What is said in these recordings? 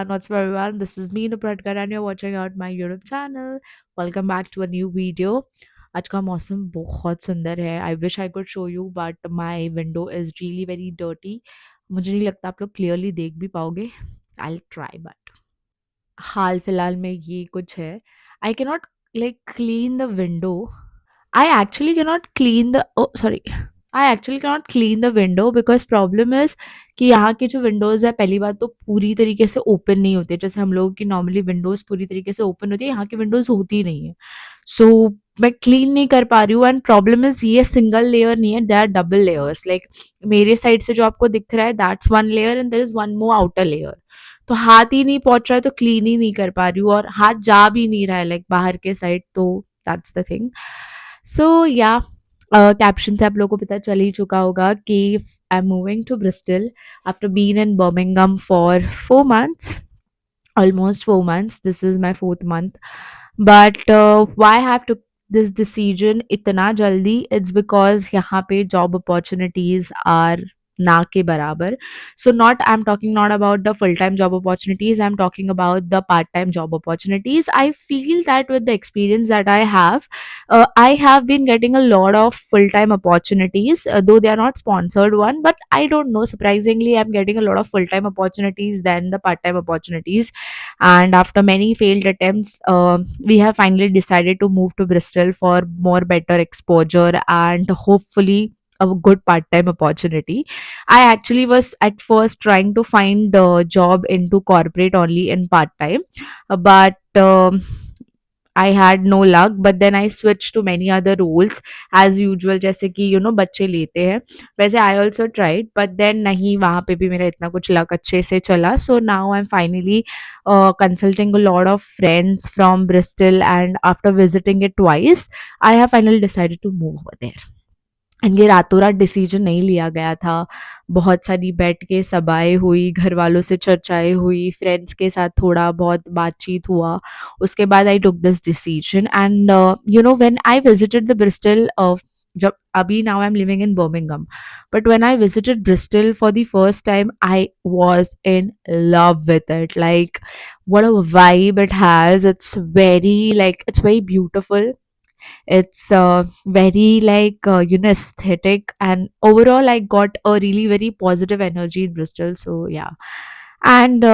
everyone? What's up, everyone? This is me, Nupradkar, and you're watching out my YouTube channel. Welcome back to a new video. आज का मौसम बहुत सुंदर है. I wish I could show you, but my window is really very dirty. मुझे नहीं लगता आप लोग clearly देख भी पाओगे. I'll try, but हाल फिलहाल में ये कुछ है. I cannot like clean the window. I actually cannot clean the oh sorry. I actually cannot clean the window because problem is कि यहाँ की जो विंडोज़ है पहली बात तो पूरी तरीके से ओपन नहीं होती है. जैसे हम लोगों की नॉर्मली विंडोज़ पूरी तरीके से ओपन होती है, यहाँ की विंडोज़ होती नहीं है. सो मैं क्लीन नहीं कर पा रही हूँ एंड प्रॉब्लम इज़ ये सिंगल लेयर नहीं है, they are double layers. Like मेरे साइड से जो आपको दिख रहा है that's one layer and there is one more outer layer. तो हाथ ही नहीं पहुँच रहा है तो क्लीन ही नहीं कर पा रही हूँ और हाथ जा भी नहीं रहा है लाइक बाहर के साइड. तो दैट्स द थिंग. सो या कैप्शन से आप लोगों को पता चल ही चुका होगा कि I am moving to Bristol after been in Birmingham for 4 months, almost 4 months. This is my fourth month. But why I have took this decision इतना जल्दी? It's because यहाँ पे job opportunities are ना के बराबर. So not I'm talking not about the full time job opportunities. I'm talking about the part time job opportunities. I feel that with the experience that I have been getting a lot of full time opportunities, though they are not sponsored one. But I don't know. Surprisingly, I'm getting a lot of full time opportunities than the part time opportunities. And after many failed attempts, we have finally decided to move to Bristol for more better exposure and hopefully a good part-time opportunity. I actually was at first trying to find a job into corporate only in part-time, but I had no luck. But then I switched to many other roles as usual, जैसे कि बच्चे लेते हैं वैसे. I also tried, but then नहीं, वहाँ पे भी मेरा इतना कुछ लक अच्छे से चला. So now I'm finally consulting a lot of friends from Bristol, and after visiting it twice, I have finally decided to move over there. And ये रातों रात डिसीजन नहीं लिया गया था. बहुत सारी बैठ के सभाएँ हुई, घर वालों से चर्चाएँ हुई, फ्रेंड्स के साथ थोड़ा बहुत बातचीत हुआ. उसके बाद I took this decision and when I visited the Bristol, जब अभी now I am living in Birmingham, but when I visited Bristol for the first time I was in love with it. Like what a vibe it has. It's very beautiful. It's very aesthetic, and overall I got a really very positive energy in Bristol. So yeah. And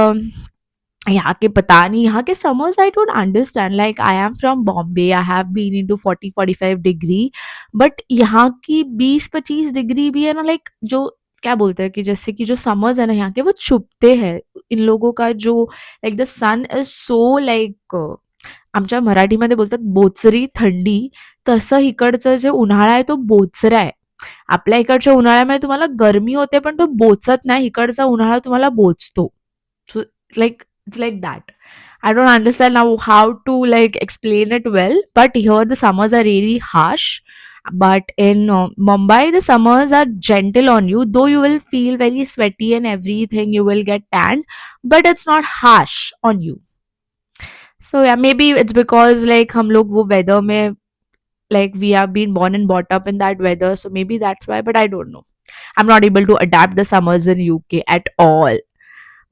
यहाँ के पता नहीं, यहाँ के summers I don't understand. Like I am from Bombay, I have been into 40-45 degree, but यहाँ की 20-25 degree भी है ना. लाइक जो क्या बोलते हैं कि जैसे कि जो समर्स है ना यहाँ के वो छुपते हैं इन लोगों का. जो like the sun is so like आमच्या मराठीमध्ये बोलतात बोचरी थंडी, तसं इकडचं जे उन्हाळा आहे तो बोचरा आहे. आपल्या इकडच्या उन्हाळ्यामध्ये तुम्हाला गरमी होते पण तो बोचत नाही. इकडचा उन्हाळा तुम्हाला बोचतो. सो it's like that. I don't understand now how to like explain it well, but here the summers are really harsh. But in Mumbai, the summers are gentle on you, though you will feel very sweaty and everything. You will get tanned, but it's not harsh on you. So yeah, maybe it's because like हम लोग वो weather में, like we have been born and brought up in that weather, so maybe that's why. But I don't know. I'm not able to adapt the summers in UK at all.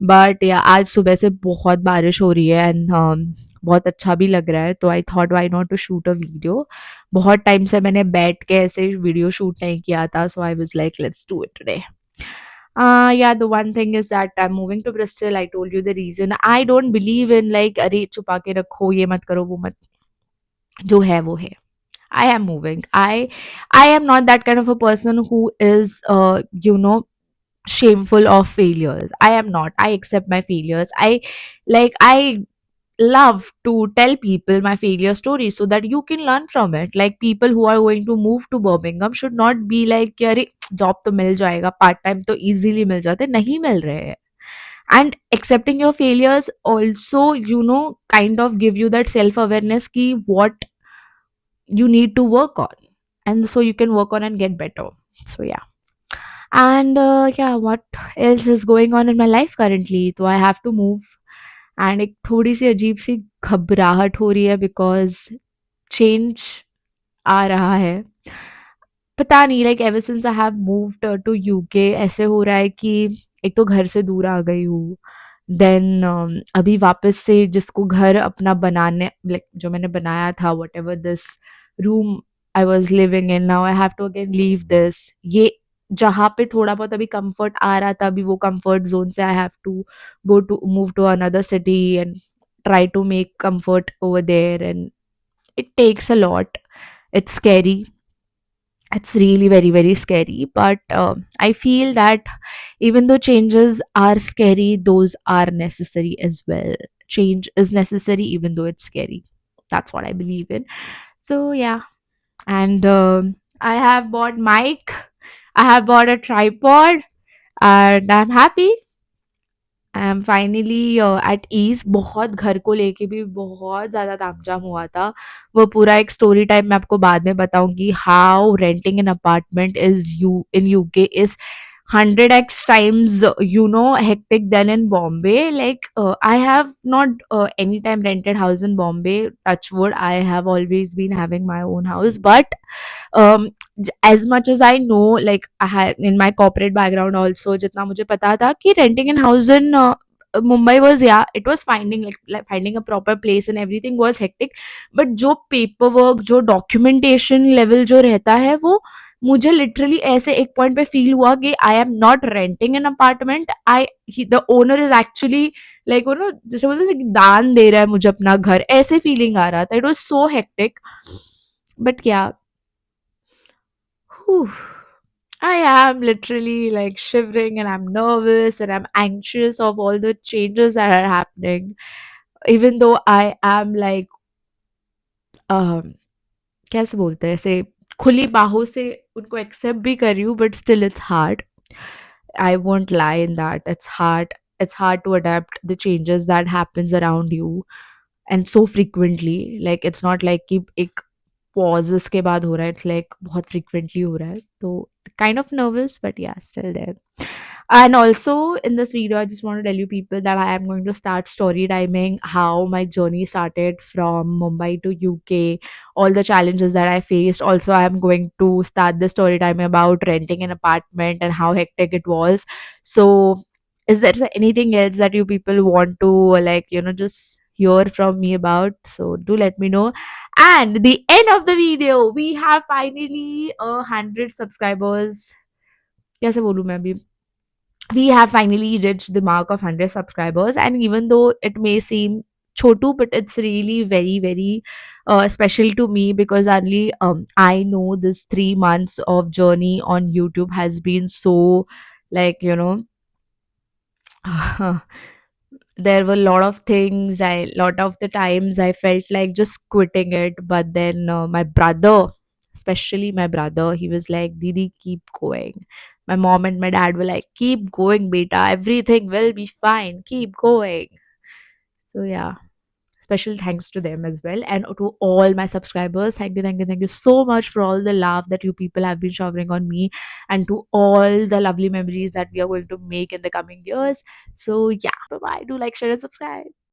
But yeah, आज सुबह से बहुत बारिश हो रही है and बहुत अच्छा भी लग रहा है. तो I thought why not to shoot a video. बहुत टाइम से मैंने बैठ के ऐसे वीडियो शूट नहीं किया था. So I was like let's do it today. Yeah, the one thing is that I'm moving to Bristol. I told you the reason. I don't believe in like अरे छुपा के रखो, ये मत करो, वो मत. जो है वो है. I am moving. I am not that kind of a person who is shameful of failures. I am not. I accept my failures. I love to tell people my failure stories so that you can learn from it. Like people who are going to move to Birmingham should not be like कि अरे job तो मिल जाएगा, part time तो easily मिल जाते, नहीं मिल रहे हैं. And accepting your failures also kind of give you that self awareness ki what you need to work on, and so you can work on and get better. So yeah. And yeah, what else is going on in my life currently? So I have to move, and एक थोड़ी सी अजीब सी घबराहट हो रही है because change आ रहा है. पता नहीं, like ever since I have moved to UK ऐसे हो रहा है कि एक तो घर से दूर आ गई हूँ, देन अभी वापस से जिसको घर अपना बनाने, लाइक जो मैंने बनाया था, whatever this room I was living in, now I have to again leave this. ये जहाँ पे थोड़ा बहुत अभी कंफर्ट आ रहा था, अभी वो कंफर्ट जोन से I have to go to move to another city and try to make comfort over there, and it takes a lot. It's scary. It's really very, very scary. But I feel that even though changes are scary, those are necessary as well. Change is necessary, even though it's scary. That's what I believe in. So, yeah. And I have bought mic, I have bought a tripod, and I'm happy. I am finally at ease. बहुत घर को लेके भी बहुत ज़्यादा तामझाम हुआ था। वो पूरा एक स्टोरी टाइम मैं आपको बाद में बताऊँगी, how renting an apartment is you in UK is 100x times, hectic than in Bombay. Like, I have not any time rented house in Bombay. Touch wood, I have always been having my own house. But as much as I know, like I had in my corporate background also, जितना मुझे पता था कि renting a house in Mumbai was, yeah, it was finding like finding a proper place and everything was hectic. But जो paperwork, जो documentation level जो रहता है, वो मुझे लिटरली ऐसे एक पॉइंट पे फील हुआ कि I am not renting an apartment, I the owner is actually like जैसे बोलते हैं कि दान दे रहा है मुझे अपना घर, ऐसे फीलिंग आ रहा था। It was so hectic. But क्या, I am literally like shivering and I'm nervous and I'm anxious of all the changes that are happening. Even though I am like, um, कैसे बोलते हैं, ऐसे खुली बाहों से उनको एक्सेप्ट भी कर रही हूँ, but still it's hard. I won't lie in that. It's hard. It's hard to adapt the changes that happens around you and so frequently. Like it's not like कि एक pauses के बाद हो रहा है, it's like बहुत frequently हो रहा है, तो kind of nervous, but yeah, still there. And also in this video, I just want to tell you people that I am going to start story timing how my journey started from Mumbai to UK, all the challenges that I faced. Also, I am going to start the story time about renting an apartment and how hectic it was. So, is there anything else that you people want to, like, just hear from me about? So, do let me know. And the end of the video, we have finally 100 subscribers. कैसे बोलूँ मैं अभी, we have finally reached the mark of 100 subscribers, and even though it may seem chotu, but it's really very, very special to me, because only I know this 3 months of journey on YouTube has been so, like, there were a lot of things, I lot of the times I felt like just quitting it, but then my brother, especially my brother, he was like, Didi, keep going. My mom and my dad were like, keep going, beta, everything will be fine, keep going. So yeah, special thanks to them as well, and to all my subscribers. Thank you, thank you, thank you so much for all the love that you people have been showering on me, and to all the lovely memories that we are going to make in the coming years. So yeah, bye bye, do like, share and subscribe.